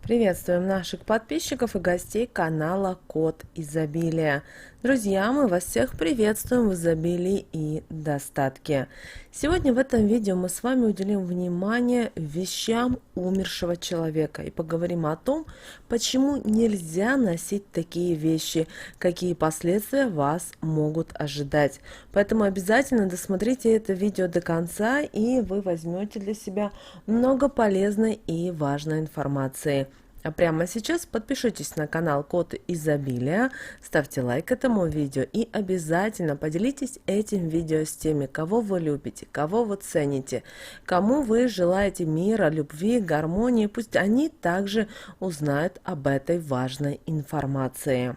Приветствуем наших подписчиков и гостей канала Код Изобилия. Друзья, мы вас всех приветствуем в изобилии и достатке. Сегодня в этом видео мы с вами уделим внимание вещам умершего человека и поговорим о том, почему нельзя носить такие вещи, какие последствия вас могут ожидать. Поэтому обязательно досмотрите это видео до конца, и вы возьмете для себя много полезной и важной информации. А прямо сейчас подпишитесь на канал Код Изобилия, ставьте лайк этому видео и обязательно поделитесь этим видео с теми, кого вы любите, кого вы цените, кому вы желаете мира, любви, гармонии. Пусть они также узнают об этой важной информации.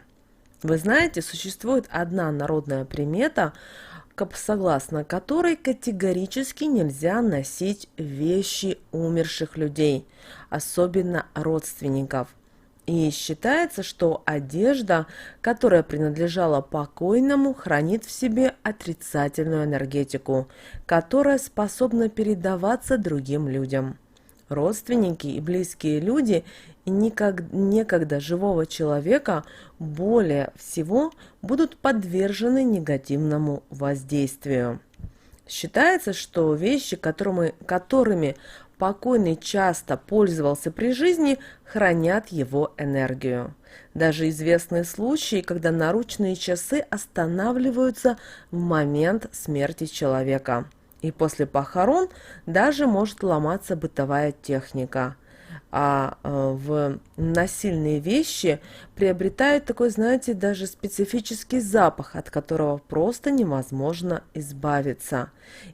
Вы знаете, существует одна народная примета, согласно которой категорически нельзя носить вещи умерших людей, особенно родственников. И считается, что одежда, которая принадлежала покойному, хранит в себе отрицательную энергетику, которая способна передаваться другим людям. Родственники и близкие люди некогда живого человека более всего будут подвержены негативному воздействию. Считается, что вещи, которыми покойный часто пользовался при жизни, хранят его энергию. Даже известны случаи, когда наручные часы останавливаются в момент смерти человека. И после похорон даже может ломаться бытовая техника. А в насильные вещи приобретают такой, знаете, даже специфический запах, от которого просто невозможно избавиться.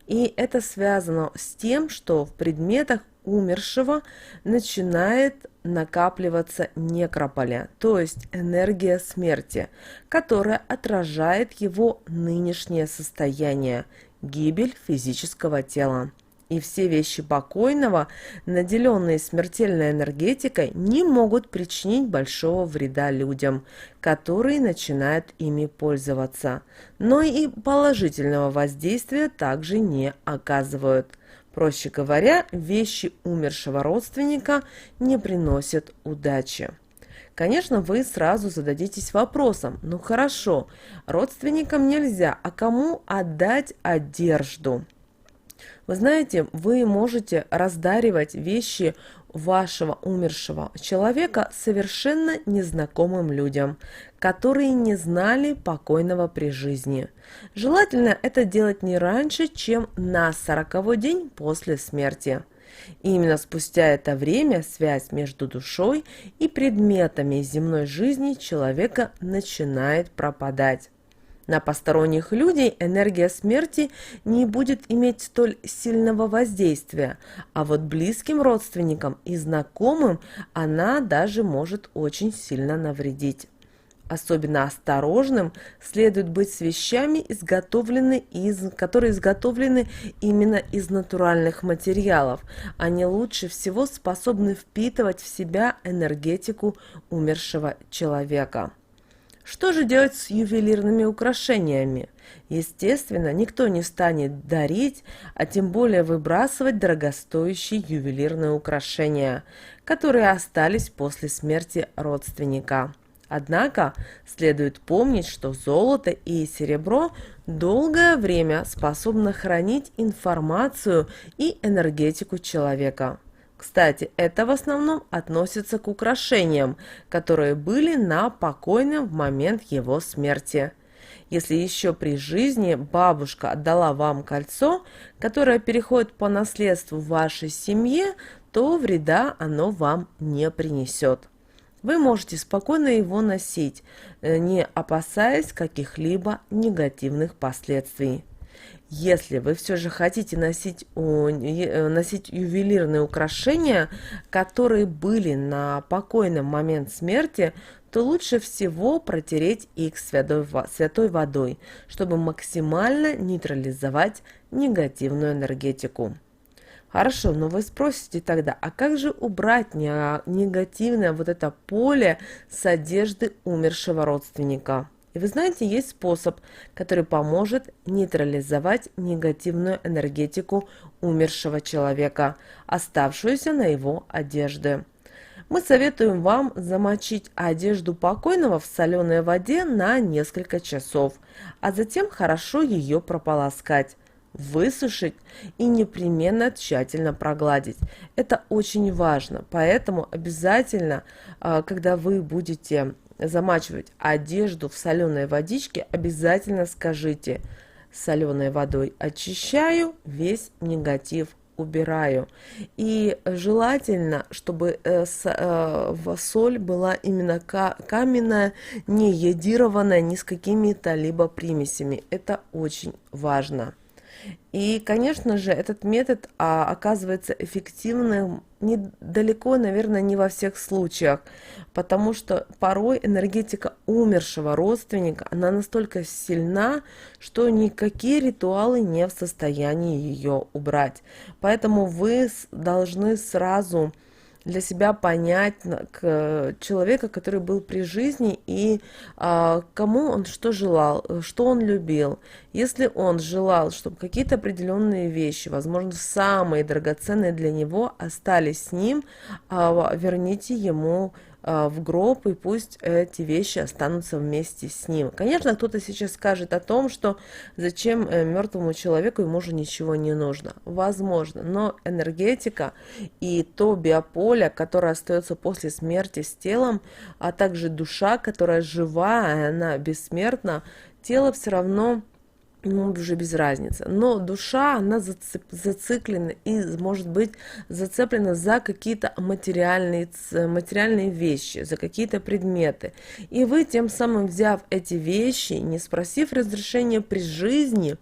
И это связано с тем, что в предметах умершего начинает накапливаться некрополя, то есть энергия смерти, которая отражает его нынешнее состояние, гибель физического тела. И все вещи покойного, наделенные смертельной энергетикой, не могут причинить большого вреда людям, которые начинают ими пользоваться, но и положительного воздействия также не оказывают. Проще говоря, вещи умершего родственника не приносят удачи. Конечно, вы сразу зададитесь вопросом: ну хорошо, родственникам нельзя, а кому отдать одежду? Вы знаете, вы можете раздаривать вещи вашего умершего человека совершенно незнакомым людям, которые не знали покойного при жизни. Желательно это делать не раньше, чем на 40-й день после смерти. И именно спустя это время связь между душой и предметами земной жизни человека начинает пропадать. На посторонних людей энергия смерти не будет иметь столь сильного воздействия, а вот близким родственникам и знакомым она даже может очень сильно навредить. Особенно осторожным следует быть с вещами, которые изготовлены именно из натуральных материалов. Они лучше всего способны впитывать в себя энергетику умершего человека. Что же делать с ювелирными украшениями? Естественно, никто не станет дарить, а тем более выбрасывать дорогостоящие ювелирные украшения, которые остались после смерти родственника. Однако следует помнить, что золото и серебро долгое время способны хранить информацию и энергетику человека. Кстати, это в основном относится к украшениям, которые были на покойном в момент его смерти. Если еще при жизни бабушка отдала вам кольцо, которое переходит по наследству в вашей семье, то вреда оно вам не принесет. Вы можете спокойно его носить, не опасаясь каких-либо негативных последствий. Если вы все же хотите носить ювелирные украшения, которые были на покойном момент смерти, то лучше всего протереть их святой водой, чтобы максимально нейтрализовать негативную энергетику. Хорошо, но вы спросите тогда, а как же убрать негативное вот это поле с одежды умершего родственника? И вы знаете, есть способ, который поможет нейтрализовать негативную энергетику умершего человека, оставшуюся на его одежде. Мы советуем вам замочить одежду покойного в соленой воде на несколько часов, а затем хорошо ее прополоскать, высушить и непременно тщательно прогладить. Это очень важно, поэтому обязательно, когда вы будете замачивать одежду в соленой водичке, обязательно скажите: соленой водой очищаю, весь негатив убираю. И желательно, чтобы соль была именно каменная, не йодированная ни с какими-то либо примесями. Это очень важно. И, конечно же, этот метод оказывается эффективным далеко, наверное, не во всех случаях, потому что порой энергетика умершего родственника, она настолько сильна, что никакие ритуалы не в состоянии ее убрать. Поэтому вы должны сразу для себя понять человека, который был при жизни, и кому он что желал, что он любил. Если он желал, чтобы какие-то определенные вещи, возможно, самые драгоценные для него, остались с ним, верните ему в гроб, и пусть эти вещи останутся вместе с ним. Конечно, кто-то сейчас скажет о том, что зачем мертвому человеку, ему же ничего не нужно. Возможно, но энергетика и то биополе, которое остается после смерти с телом, а также душа, которая жива, она бессмертна, тело все равно уже без разницы. Но душа, она зациклена и, может быть, зацеплена за какие-то материальные вещи, за какие-то предметы. И вы, тем самым, взяв эти вещи, не спросив разрешения при жизни,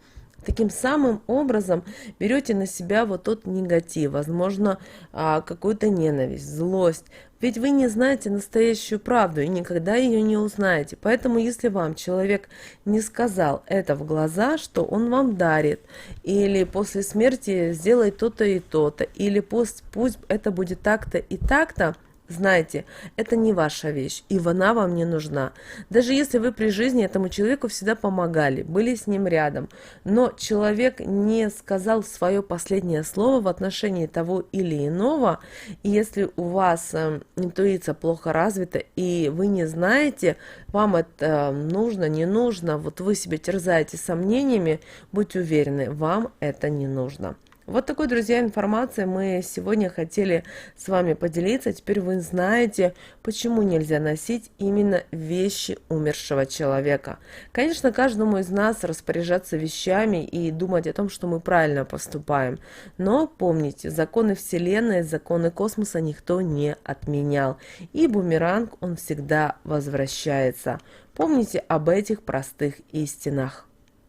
таким самым образом берете на себя вот тот негатив, возможно, какую-то ненависть, злость. Ведь вы не знаете настоящую правду и никогда ее не узнаете. Поэтому, если вам человек не сказал это в глаза, что он вам дарит, или после смерти сделай то-то и то-то, или пусть это будет так-то и так-то, знайте, это не ваша вещь, и она вам не нужна. Даже если вы при жизни этому человеку всегда помогали, были с ним рядом, но человек не сказал свое последнее слово в отношении того или иного, и если у вас интуиция плохо развита, и вы не знаете, вам это нужно, не нужно, вот вы себя терзаете сомнениями, будьте уверены, вам это не нужно. Вот такой, друзья, информацией мы сегодня хотели с вами поделиться. Теперь вы знаете, почему нельзя носить именно вещи умершего человека. Конечно, каждому из нас распоряжаться вещами и думать о том, что мы правильно поступаем. Но помните, законы Вселенной, законы космоса никто не отменял. И бумеранг, он всегда возвращается. Помните об этих простых истинах.